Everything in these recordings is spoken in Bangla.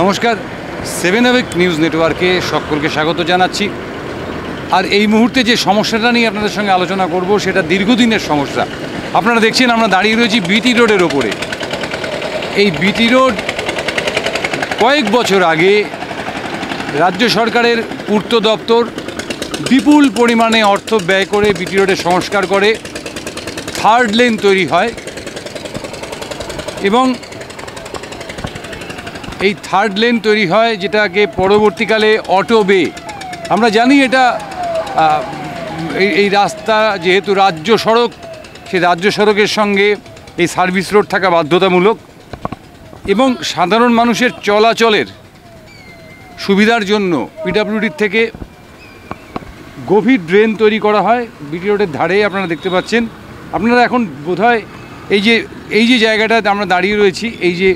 নমস্কার, 7 আওয়ার নিউজ নেটওয়ার্কে সকলকে স্বাগত জানাচ্ছি। আর এই মুহূর্তে যে সমস্যাটা নিয়ে আপনাদের সঙ্গে আলোচনা করব সেটা দীর্ঘদিনের সমস্যা। আপনারা দেখছেন আমরা দাঁড়িয়ে রয়েছি বিটি রোডের ওপরে। এই বিটি রোড কয়েক বছর আগে রাজ্য সরকারের পূর্ত দপ্তর বিপুল পরিমাণে অর্থ ব্যয় করে বিটি রোডের সংস্কার করে, থার্ড লেন তৈরি হয় এবং এই থার্ড লেন তৈরি হয় যেটাকে পরবর্তীকালে অটোবে। আমরা জানি এটা এই রাস্তা যেহেতু রাজ্য সড়ক, সেই রাজ্য সড়কের সঙ্গে এই সার্ভিস রোড থাকা বাধ্যতামূলক এবং সাধারণ মানুষের চলাচলের সুবিধার জন্য পিডব্লিউডির থেকে গভীর ড্রেন তৈরি করা হয় বিটি রোডের ধারে। আপনারা দেখতে পাচ্ছেন, আপনারা এখন বোধহয় এই যে জায়গাটাতে আমরা দাঁড়িয়ে রয়েছি, এই যে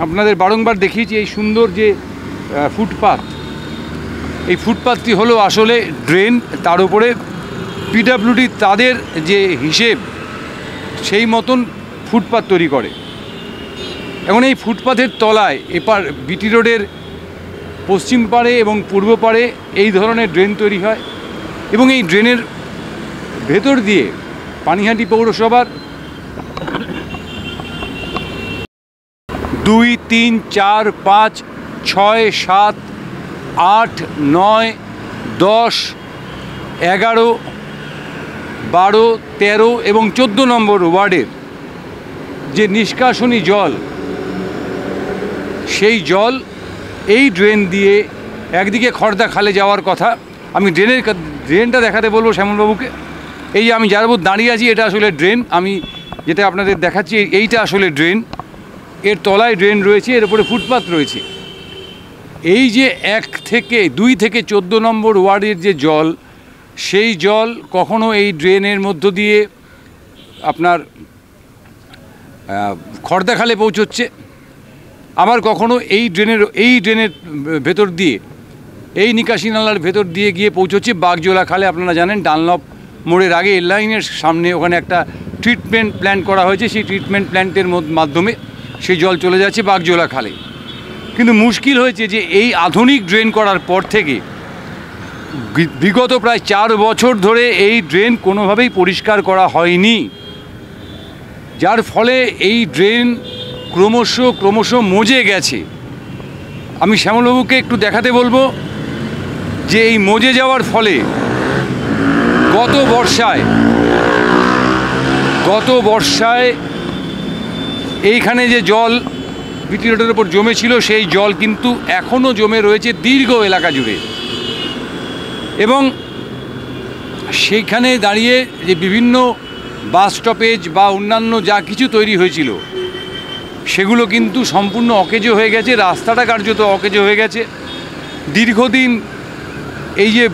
আপনাদের বারংবার দেখিয়েছি এই সুন্দর যে ফুটপাথ, এই ফুটপাথটি হলো আসলে ড্রেন। তার উপরে পিডব্লিউডি তাদের যে হিসেব সেই মতন ফুটপাথ তৈরি করে। এখন এই ফুটপাথের তলায় এপার বিটি রোডের পশ্চিম পাড়ে এবং পূর্ব পাড়ে এই ধরনের ড্রেন তৈরি হয় এবং এই ড্রেনের ভেতর দিয়ে পানিহাটি পৌরসভার 2, 3, 4, 5, 6, 7, 8, 9, 10, 11, 12, 13 এবং 14 নম্বর ওয়ার্ডের যে নিষ্কাশনী জল, সেই জল এই ড্রেন দিয়ে একদিকে খড়দা খালে যাওয়ার কথা। আমি ড্রেনটা দেখাতে বলবো শ্যামলবাবুকে। এই যে আমি যার উপর দাঁড়িয়ে আছি এটা আসলে ড্রেন, আমি যেটা আপনাদের দেখাচ্ছি এইটা আসলে ড্রেন। এর তলায় ড্রেন রয়েছে, এর উপরে ফুটপাথ রয়েছে। এই যে 2 থেকে 14 নম্বর ওয়ার্ডের যে জল, সেই জল কখনো এই ড্রেনের মধ্য দিয়ে আপনার খড়দাখালে পৌঁছচ্ছে, আবার কখনো এই ড্রেনের ভেতর দিয়ে, এই নিকাশি নালার ভেতর দিয়ে গিয়ে পৌঁছচ্ছে বাগজোলা খালে। আপনারা জানেন ডানলপ মোড়ের আগে এর লাইনের সামনে ওখানে একটা ট্রিটমেন্ট প্ল্যান্ট করা হয়েছে, সেই ট্রিটমেন্ট প্ল্যান্টের মাধ্যমে সেই জল চলে যাচ্ছে বাগজোলা খালে। কিন্তু মুশকিল হয়েছে যে এই আধুনিক ড্রেন করার পর থেকে বিগত প্রায় 4 বছর ধরে এই ড্রেন কোনোভাবেই পরিষ্কার করা হয়নি, যার ফলে এই ড্রেন ক্রমশ মজে গেছে। আমি শ্যামলবাবুকে একটু দেখাতে বলবো যে এই মজে যাওয়ার ফলে গত বর্ষায় এইখানে যে জল বিটি রোডের ওপর জমেছিল, সেই জল কিন্তু এখনও জমে রয়েছে দীর্ঘ এলাকা জুড়ে। এবং সেইখানে দাঁড়িয়ে যে বিভিন্ন বাস স্টপেজ বা অন্যান্য যা কিছু তৈরি হয়েছিল সেগুলো কিন্তু সম্পূর্ণ অকেজো হয়ে গেছে, রাস্তাটা কার্যত অকেজো হয়ে গেছে। দীর্ঘদিন এই যে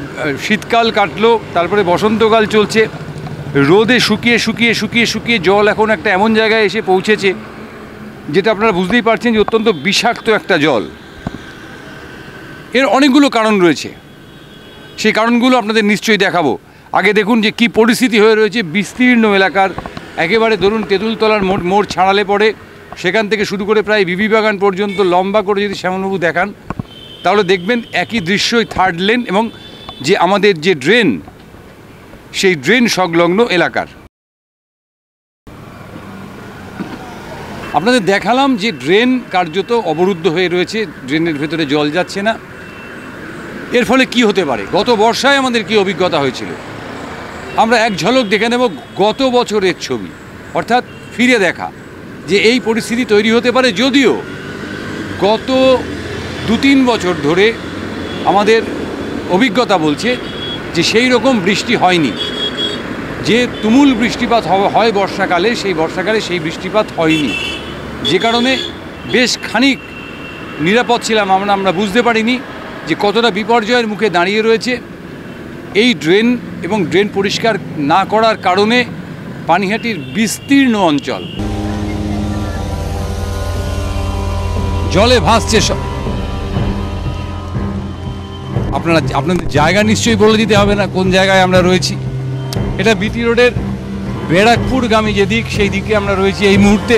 শীতকাল কাটলো, তারপরে বসন্তকাল চলছে, রোদে শুকিয়ে জল এখন একটা এমন জায়গায় এসে পৌঁছেছে যেটা আপনারা বুঝতেই পারছেন যে অত্যন্ত বিষাক্ত একটা জল। এর অনেকগুলো কারণ রয়েছে, সেই কারণগুলো আপনাদের নিশ্চয়ই দেখাবো। আগে দেখুন যে কি পরিস্থিতি হয়ে রয়েছে বিস্তীর্ণ এলাকার। একেবারে ধরুন তেঁতুলতলার মোড় ছাড়ালে পরে সেখান থেকে শুরু করে প্রায় বিবি বাগান পর্যন্ত লম্বা করে যদি শ্যামলবাবু দেখান তাহলে দেখবেন একই দৃশ্যই থার্ড লেন এবং যে আমাদের যে ড্রেন, সেই ড্রেন সংলগ্ন এলাকার। আপনাদের দেখালাম যে ড্রেন কার্যত অবরুদ্ধ হয়ে রয়েছে, ড্রেনের ভেতরে জল যাচ্ছে না। এর ফলে কি হতে পারে, গত বর্ষায় আমাদের কি অভিজ্ঞতা হয়েছিল আমরা এক ঝলক দেখে নেব। গত বছরের ছবি, অর্থাৎ ফিরে দেখা যে এই পরিস্থিতি তৈরি হতে পারে। যদিও গত 2-3 বছর ধরে আমাদের অভিজ্ঞতা বলছে যে সেই রকম বৃষ্টি হয়নি, যে তুমুল বৃষ্টিপাত হয় বর্ষাকালে, সেই বৃষ্টিপাত হয়নি, যে কারণে বেশ খানিক নিরাপদ ছিলাম আমরা বুঝতে পারিনি যে কতটা বিপর্যয়ের মুখে দাঁড়িয়ে রয়েছে এই ড্রেন। এবং ড্রেন পরিষ্কার না করার কারণে পানিহাটির বিস্তীর্ণ অঞ্চল জলে ভাসছে। আপনাদের জায়গা নিশ্চয়ই বলে দিতে হবে না কোন জায়গায় আমরা রয়েছি। এটা বিটি রোডের ব্যারাকপুরগামী যে দিক, সেই দিকে আমরা রয়েছি এই মুহূর্তে।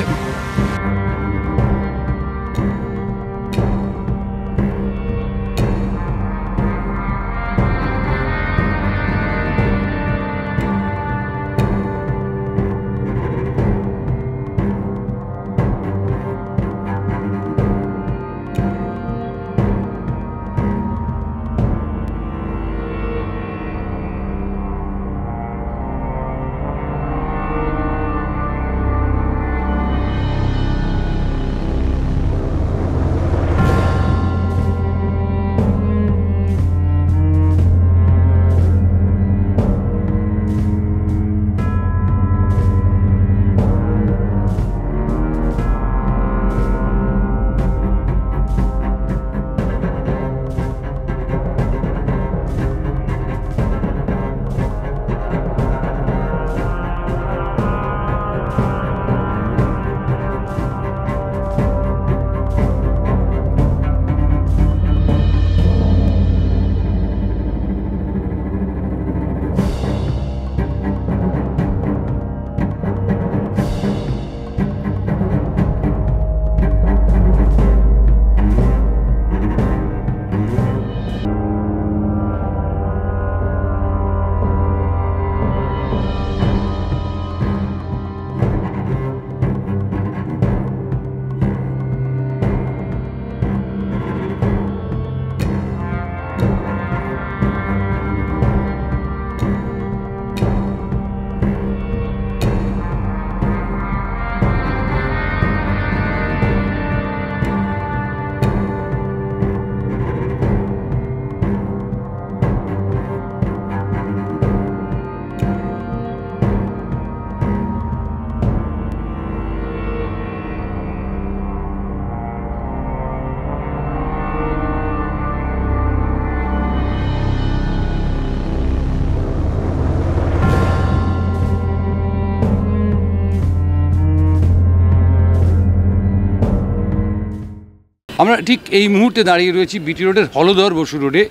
আমরা ঠিক এই মুহূর্তে দাঁড়িয়ে রয়েছি বিটি রোডের হলধর বসু রোডে।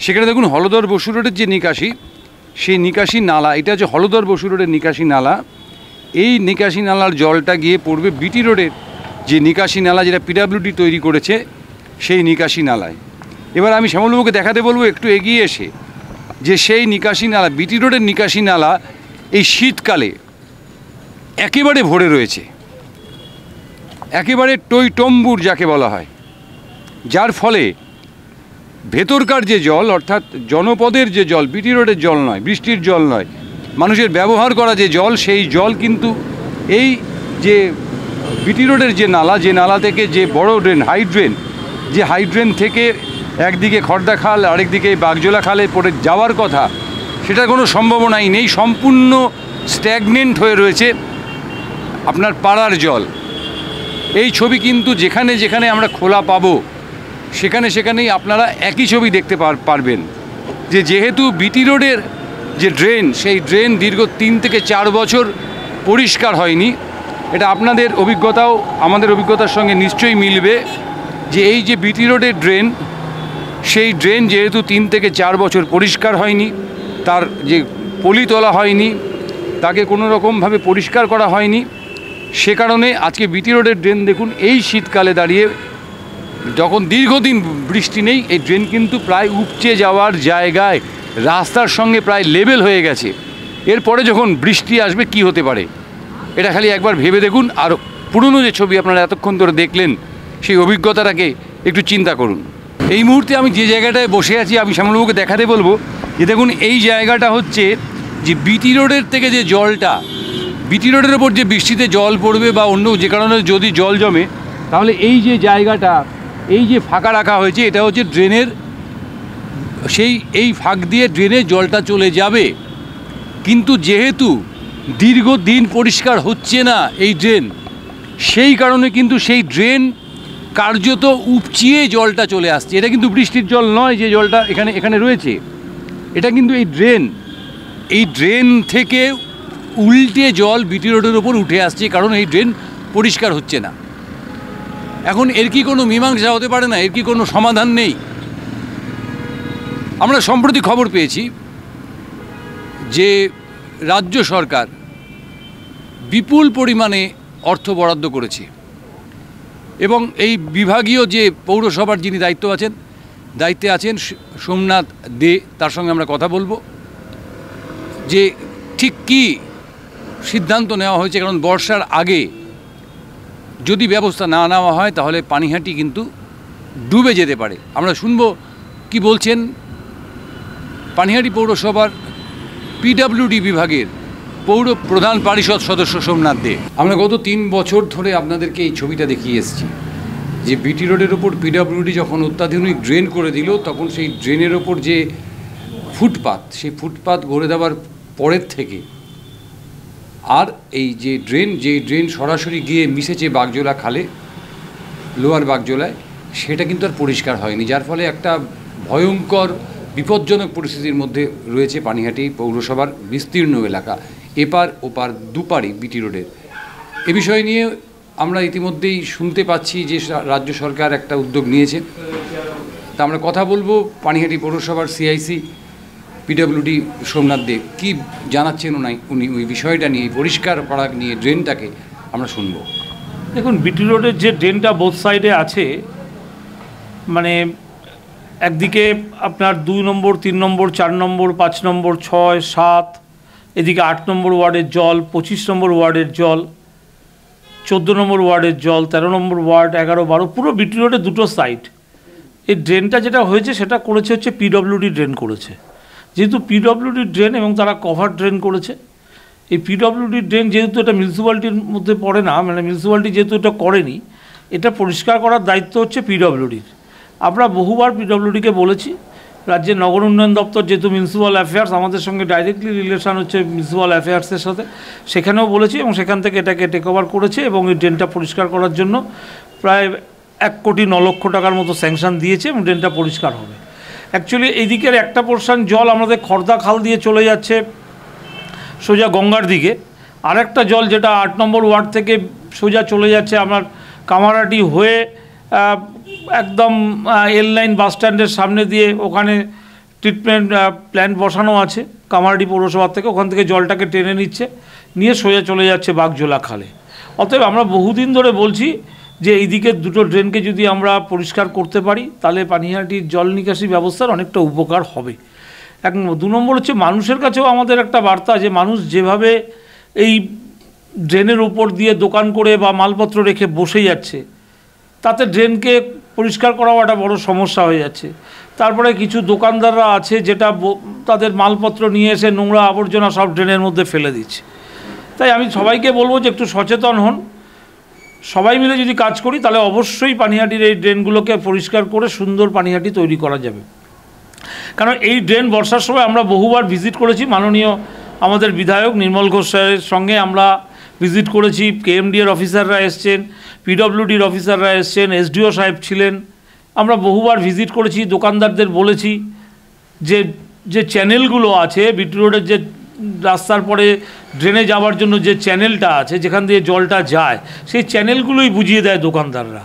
সেখানে দেখুন হলধর বসু রোডের যে নিকাশি, সেই নিকাশি নালা, এটা হচ্ছে হলধর বসু রোডের নিকাশি নালা। এই নিকাশি নালার জলটা গিয়ে পড়বে বিটি রোডের যে নিকাশি নালা, যেটা পিডব্লিউডি তৈরি করেছে, সেই নিকাশি নালায়। এবার আমি শ্যামলবাবুকে দেখাতে বলবো একটু এগিয়ে এসে যে সেই নিকাশি নালা, বিটি রোডের নিকাশি নালা এই শীতকালে একেবারে ভরে রয়েছে, একেবারে টইটম্বুর যাকে বলা হয়, যার ফলে ভেতরকার যে জল, অর্থাৎ জনপদের যে জল, বিটি রোডের জল নয়, বৃষ্টির জল নয়, মানুষের ব্যবহার করা যে জল, সেই জল কিন্তু এই যে বিটি রোডের যে নালা, যে নালা থেকে যে বড় ড্রেন, হাইড্রেন, যে হাইড্রেন থেকে একদিকে খড়দা খাল, আরেকদিকে বাগজোলা খালে পড়ে যাওয়ার কথা, সেটার কোনো সম্ভাবনাই নেই। সম্পূর্ণ স্ট্যাগনেন্ট হয়ে রয়েছে আপনার পাড়ার জল। এই ছবি কিন্তু যেখানে যেখানে আমরা খোলা পাবো, সেখানে সেখানেই আপনারা একই ছবি দেখতে পারবেন যে যেহেতু বিটি রোডের যে ড্রেন, সেই ড্রেন দীর্ঘ 3 থেকে 4 বছর পরিষ্কার হয়নি। এটা আপনাদের অভিজ্ঞতাও আমাদের অভিজ্ঞতার সঙ্গে নিশ্চয়ই মিলবে যে এই যে বিটি রোডের ড্রেন, সেই ড্রেন যেহেতু 3 থেকে 4 বছর পরিষ্কার হয়নি, তার যে পলি তোলা হয়নি, তাকে কোনো রকমভাবে পরিষ্কার করা হয়নি, সে কারণে আজকে বিটি রোডের ড্রেন দেখুন এই শীতকালে দাঁড়িয়ে, যখন দীর্ঘদিন বৃষ্টি নেই, এই ড্রেন কিন্তু প্রায় উপচে যাওয়ার জায়গায়, রাস্তার সঙ্গে প্রায় লেভেল হয়ে গেছে। এরপরে যখন বৃষ্টি আসবে কি হতে পারে, এটা খালি একবার ভেবে দেখুন। আর পুরনো যে ছবি আপনারা এতক্ষণ ধরে দেখলেন, সেই অভিজ্ঞতাটাকে একটু চিন্তা করুন। এই মুহূর্তে আমি যে জায়গাটায় বসে আছি, আমি শ্যামলবাবুকে দেখাতে বলবো যে দেখুন এই জায়গাটা হচ্ছে যে বিটি রোডের থেকে যে জলটা, বিটি রোডের ওপর যে বৃষ্টিতে জল পড়বে বা অন্য যে কারণে যদি জল জমে, তাহলে এই যে জায়গাটা, এই যে ফাঁকা রাখা হয়েছে, এটা হচ্ছে ড্রেনের, এই ফাঁক দিয়ে ড্রেনে জলটা চলে যাবে। কিন্তু যেহেতু দীর্ঘদিন পরিষ্কার হচ্ছে না এই ড্রেন, সেই কারণে কিন্তু সেই ড্রেন কার্যত উপচিয়ে জলটা চলে আসছে। এটা কিন্তু বৃষ্টির জল নয় যে জলটা এখানে রয়েছে, এটা কিন্তু এই ড্রেন থেকে উল্টে জল বিটি রোডের ওপর উঠে আসছে, কারণ এই ড্রেন পরিষ্কার হচ্ছে না। এখন এর কি কোনো মীমাংসা হতে পারে না? এর কি কোনো সমাধান নেই? আমরা সম্প্রতি খবর পেয়েছি যে রাজ্য সরকার বিপুল পরিমাণে অর্থ বরাদ্দ করেছে এবং এই বিভাগীয় যে পৌরসভার যিনি দায়িত্বে আছেন সোমনাথ দে, তার সঙ্গে আমরা কথা বলবো যে ঠিক কী সিদ্ধান্ত নেওয়া হয়েছে। কারণ বর্ষার আগে যদি ব্যবস্থা না নেওয়া হয়, তাহলে পানিহাটি কিন্তু ডুবে যেতে পারে। আমরা শুনবো কি বলছেন পানিহাটি পৌরসভার পিডব্লিউডি বিভাগের পৌর প্রধান পরিষদ সদস্য সোমনাথ দে। আমরা গত 3 বছর ধরে আপনাদেরকে এই ছবিটা দেখিয়ে এসেছি যে বিটি রোডের ওপর পিডব্লিউডি যখন অত্যাধুনিক ড্রেন করে দিল, তখন সেই ড্রেনের ওপর যে ফুটপাত, সেই ফুটপাত গড়ে দেওয়ার পরের থেকে আর এই যে ড্রেন সরাসরি গিয়ে মিশেছে বাগজোলা খালে, লোয়ার বাগজোলায়, সেটা কিন্তু আর পরিষ্কার হয়নি, যার ফলে একটা ভয়ঙ্কর বিপজ্জনক পরিস্থিতির মধ্যে রয়েছে পানিহাটি পৌরসভার বিস্তীর্ণ এলাকা, এপার ওপার দুপারই বিটি রোডের। এ বিষয় নিয়ে আমরা ইতিমধ্যেই শুনতে পাচ্ছি যে রাজ্য সরকার একটা উদ্যোগ নিয়েছে। তা আমরা কথা বলবো পানিহাটি পৌরসভার সিআইসি পিডব্লিউডি সোমনাথ দে, কী জানাচ্ছেন উনি ওই বিষয়টা নিয়ে, পরিষ্কার করা নিয়ে ড্রেনটাকে আমরা শুনব। দেখুন, বিটি রোডের যে ড্রেনটা বোথ সাইডে আছে, মানে একদিকে আপনার 2 নম্বর, 3 নম্বর, 4 নম্বর, 5 নম্বর, 6, 7, এদিকে 8 নম্বর ওয়ার্ডের জল, 25 নম্বর ওয়ার্ডের জল, 14 নম্বর ওয়ার্ডের জল, 13 নম্বর ওয়ার্ড, 11, 12, পুরো বিটি রোডের দুটো সাইড। এই ড্রেনটা যেটা হয়েছে সেটা করেছে হচ্ছে পিডব্লিউডি ড্রেন করেছে। যেহেতু পিডব্লিউডি ড্রেন এবং তারা কভার ড্রেন করেছে, এই পিডব্লিউডি ড্রেন যেহেতু এটা মিউনিসিপ্যালিটির মধ্যে পড়ে না, মানে মিউনিসিপ্যালিটি যেহেতু এটা করেনি, এটা পরিষ্কার করার দায়িত্ব হচ্ছে পিডব্লিউডির। আমরা বহুবার পিডব্লিউডিকে বলেছি, রাজ্যের নগর উন্নয়ন দপ্তর যেহেতু মিউনিসিপ্যাল অ্যাফেয়ার্স, আমাদের সঙ্গে ডাইরেক্টলি রিলেশন হচ্ছে মিউনিসিপ্যাল অ্যাফেয়ার্সের সাথে, সেখানেও বলেছি এবং সেখান থেকে এটাকে টেক ওভার করেছে এবং এই ড্রেনটা পরিষ্কার করার জন্য প্রায় 1,09 লক্ষ টাকার মতো স্যাংশন দিয়েছে এবং ড্রেনটা পরিষ্কার হবে। অ্যাকচুয়ালি এইদিকের একটা পোর্শন জল আমাদের খড়দা খাল দিয়ে চলে যাচ্ছে সোজা গঙ্গার দিকে, আরেকটা জল যেটা 8 নম্বর ওয়ার্ড থেকে সোজা চলে যাচ্ছে আমার কামারহাটি হয়ে একদম এল লাইন বাস স্ট্যান্ডের সামনে দিয়ে ওখানে ট্রিটমেন্ট প্ল্যান্ট বসানো আছে কামারহাটি পৌরসভার থেকে, ওখান থেকে জলটাকে টেনে নিচ্ছে, নিয়ে সোজা চলে যাচ্ছে বাগজোলা খালে। অতএব আমরা বহুদিন ধরে বলছি যে এই দিকের দুটো ড্রেনকে যদি আমরা পরিষ্কার করতে পারি তাহলে পানিহাটির জল নিকাশি ব্যবস্থার অনেকটা উপকার হবে। এক 2 নম্বর হচ্ছে মানুষের কাছেও আমাদের একটা বার্তা, যে মানুষ যেভাবে এই ড্রেনের উপর দিয়ে দোকান করে বা মালপত্র রেখে বসে যাচ্ছে, তাতে ড্রেনকে পরিষ্কার করাও একটা বড় সমস্যা হয়ে যাচ্ছে। তারপরে কিছু দোকানদাররা আছে যেটা তাদের মালপত্র নিয়ে এসে নোংরা আবর্জনা সব ড্রেনের মধ্যে ফেলে দিচ্ছে। তাই আমি সবাইকে বলবো যে একটু সচেতন হন, সবাই মিলে যদি কাজ করি তাহলে অবশ্যই পানিহাটির এই ড্রেনগুলোকে পরিষ্কার করে সুন্দর পানিহাটি তৈরি করা যাবে। কারণ এই ড্রেন বর্ষার সময় আমরা বহুবার ভিজিট করেছি, মাননীয় আমাদের বিধায়ক নির্মল ঘোষ স্যারের সঙ্গে আমরা ভিজিট করেছি, কেএমডিএর অফিসাররা এসছেন, পিডব্লিউডির অফিসাররা এসছেন, এসডিও সাহেব ছিলেন, আমরা বহুবার ভিজিট করেছি। দোকানদারদের বলেছি যে যে চ্যানেলগুলো আছে বিটি রোডের, যে রাস্তার পরে ড্রেনে যাওয়ার জন্য যে চ্যানেলটা আছে যেখান দিয়ে জলটা যায়, সেই চ্যানেলগুলোই বুঝিয়ে দেয় দোকানদাররা।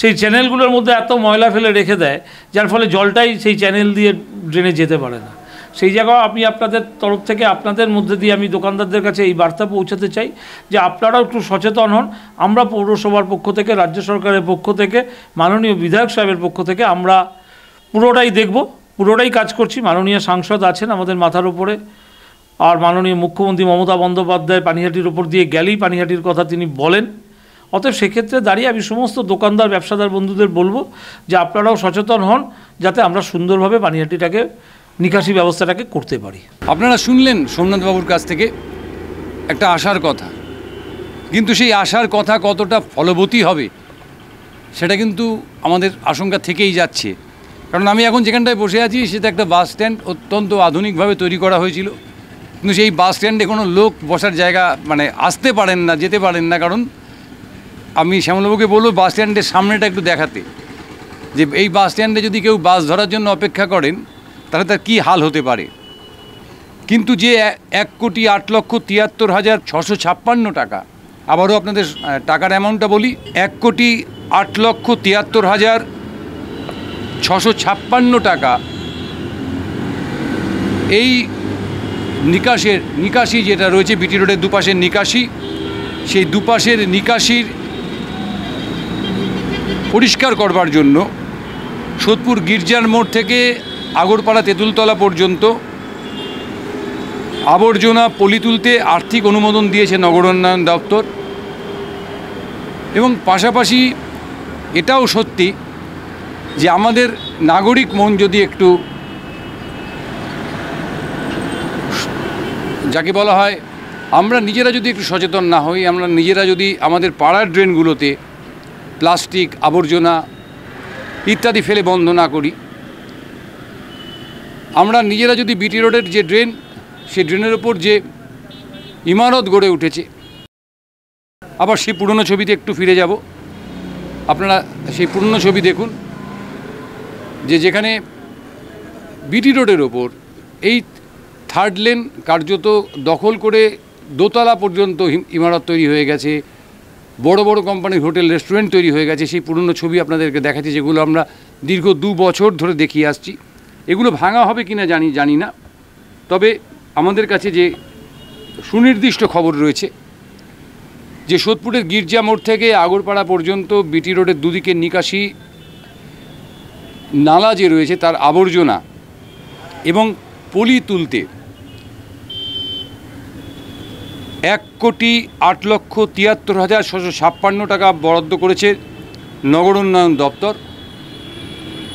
সেই চ্যানেলগুলোর মধ্যে এত ময়লা ফেলে রেখে দেয় যার ফলে জলটাই সেই চ্যানেল দিয়ে ড্রেনে যেতে পারে না। সেই জায়গায় আমি আপনাদের তরফ থেকে, আপনাদের মধ্যে দিয়ে আমি দোকানদারদের কাছে এই বার্তা পৌঁছাতে চাই যে আপনারাও একটু সচেতন হন। আমরা পৌরসভার পক্ষ থেকে, রাজ্য সরকারের পক্ষ থেকে, মাননীয় বিধায়ক সাহেবের পক্ষ থেকে আমরা পুরোটাই দেখব, পুরোটাই কাজ করছি। মাননীয় সাংসদ আছেন আমাদের মাথার উপরে, আর মাননীয় মুখ্যমন্ত্রী মমতা বন্দ্যোপাধ্যায় পানিহাটির ওপর দিয়ে গেলেই পানিহাটির কথা তিনি বলেন। অতএব সেক্ষেত্রে দাঁড়িয়ে আমি সমস্ত দোকানদার ব্যবসাদার বন্ধুদের বলবো যে আপনারাও সচেতন হন, যাতে আমরা সুন্দরভাবে পানিহাটিটাকে নিকাশি ব্যবস্থাটাকে করতে পারি। আপনারা শুনলেন সোমনাথবাবুর কাছ থেকে একটা আশার কথা, কিন্তু সেই আশার কথা কতটা ফলবতী হবে সেটা কিন্তু আমাদের আশঙ্কা থেকেই যাচ্ছে। কারণ আমি এখন যেখানটায় বসে আছি সেটা একটা বাস স্ট্যান্ড, অত্যন্ত আধুনিকভাবে তৈরি করা হয়েছিল, কিন্তু সেই বাস স্ট্যান্ডে কোনো লোক বসার জায়গা মানে আসতে পারেন না, যেতে পারেন না। কারণ আমি শ্যামলবাবুকে বলবো বাস স্ট্যান্ডের সামনেটা একটু দেখাতে, যে এই বাস স্ট্যান্ডে যদি কেউ বাস ধরার জন্য অপেক্ষা করেন তাহলে তার কী হাল হতে পারে। কিন্তু যে 1,73,656 টাকা, আবারও আপনাদের টাকার অ্যামাউন্টটা বলি, 1,73,656 টাকা এই নিকাশি যেটা রয়েছে বিটি রোডের দুপাশের নিকাশি, সেই দুপাশের নিকাশির পরিষ্কার করবার জন্য সোদপুর গির্জার মোড় থেকে আগরপাড়া তেঁতুলতলা পর্যন্ত আবর্জনা পলি তুলতে আর্থিক অনুমোদন দিয়েছে নগর উন্নয়ন দপ্তর। এবং পাশাপাশি এটাও সত্যি যে আমাদের নাগরিক মন যদি একটু, যাকে বলা হয়, আমরা নিজেরা যদি একটু সচেতন না হই, আমরা নিজেরা যদি আমাদের পাড়ার ড্রেনগুলোতে প্লাস্টিক আবর্জনা ইত্যাদি ফেলে বন্ধ না করি, আমরা নিজেরা যদি বিটি রোডের যে ড্রেন, সেই ড্রেনের ওপর যে ইমারত গড়ে উঠেছে, আবার সেই পুরনো ছবিতে একটু ফিরে যাব। আপনারা সেই পুরনো ছবি দেখুন, যে যেখানে বিটি রোডের ওপর এই 3rd লেন কার্যত দখল করে দোতলা পর্যন্ত ইমারত তৈরি হয়ে গেছে, বড় বড় কোম্পানির হোটেল রেস্টুরেন্ট তৈরি হয়ে গেছে। সেই পুরনো ছবি আপনাদেরকে দেখাচ্ছি, যেগুলো আমরা দীর্ঘ 2 বছর ধরে দেখিয়ে আসছি। এগুলো ভাঙা হবে কিনা জানি না, তবে আমাদের কাছে যে সুনির্দিষ্ট খবর রয়েছে যে সোদপুরের গির্জা মোড় থেকে আগরপাড়া পর্যন্ত বিটি রোডের দুদিকে নিকাশি নালা যে রয়েছে তার আবর্জনা এবং পলি তুলতে 1,08,73,656 টাকা বরাদ্দ করেছে নগর উন্নয়ন দপ্তর।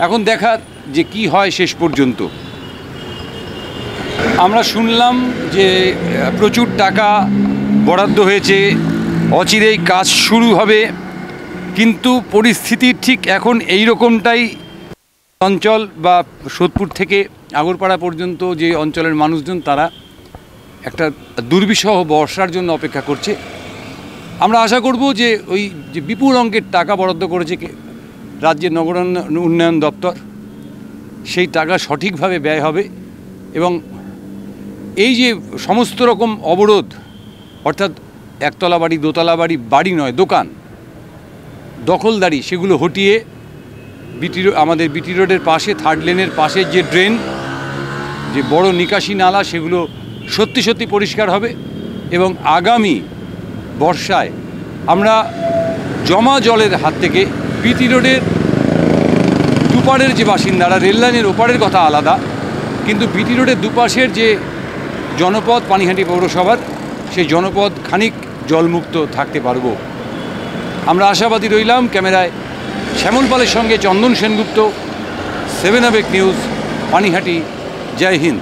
এখন দেখার যে কি হয় শেষ পর্যন্ত। আমরা শুনলাম যে প্রচুর টাকা বরাদ্দ হয়েছে, অচিরেই কাজ শুরু হবে, কিন্তু পরিস্থিতি ঠিক এখন এই রকমটাই। অঞ্চল বা সোদপুর থেকে আগরপাড়া পর্যন্ত যে অঞ্চলের মানুষজন, তারা একটা দুর্বিষহ বর্ষার জন্য অপেক্ষা করছে। আমরা আশা করব যে ওই যে বিপুল অঙ্কের টাকা বরাদ্দ করেছে রাজ্যের নগর উন্নয়ন দপ্তর, সেই টাকা সঠিকভাবে ব্যয় হবে এবং এই যে সমস্ত রকম অবরোধ, অর্থাৎ একতলা বাড়ি, দোতলা বাড়ি, বাড়ি নয় দোকান, দখলদারি, সেগুলো হটিয়ে আমাদের বিটি রোডের পাশে 3rd লেনের পাশে যে ড্রেন, যে বড় নিকাশি নালা, সেগুলো সত্যি সত্যি পরিষ্কার হবে এবং আগামী বর্ষায় আমরা জমা জলের হাত থেকে বিটি রোডের দুপারের যে বাসিন্দারা, রেললাইনের ওপারের কথা আলাদা, কিন্তু বিটি রোডের দুপাশের যে জনপদ পানিহাটি পৌরসভার, সেই জনপদ খানিক জলমুক্ত থাকতে পারব। আমরা আশাবাদী রইলাম। ক্যামেরায় শ্যামল পালের সঙ্গে চন্দন সেনগুপ্ত, 7 আবেগ নিউজ, পানিহাটি। জয় হিন্দ।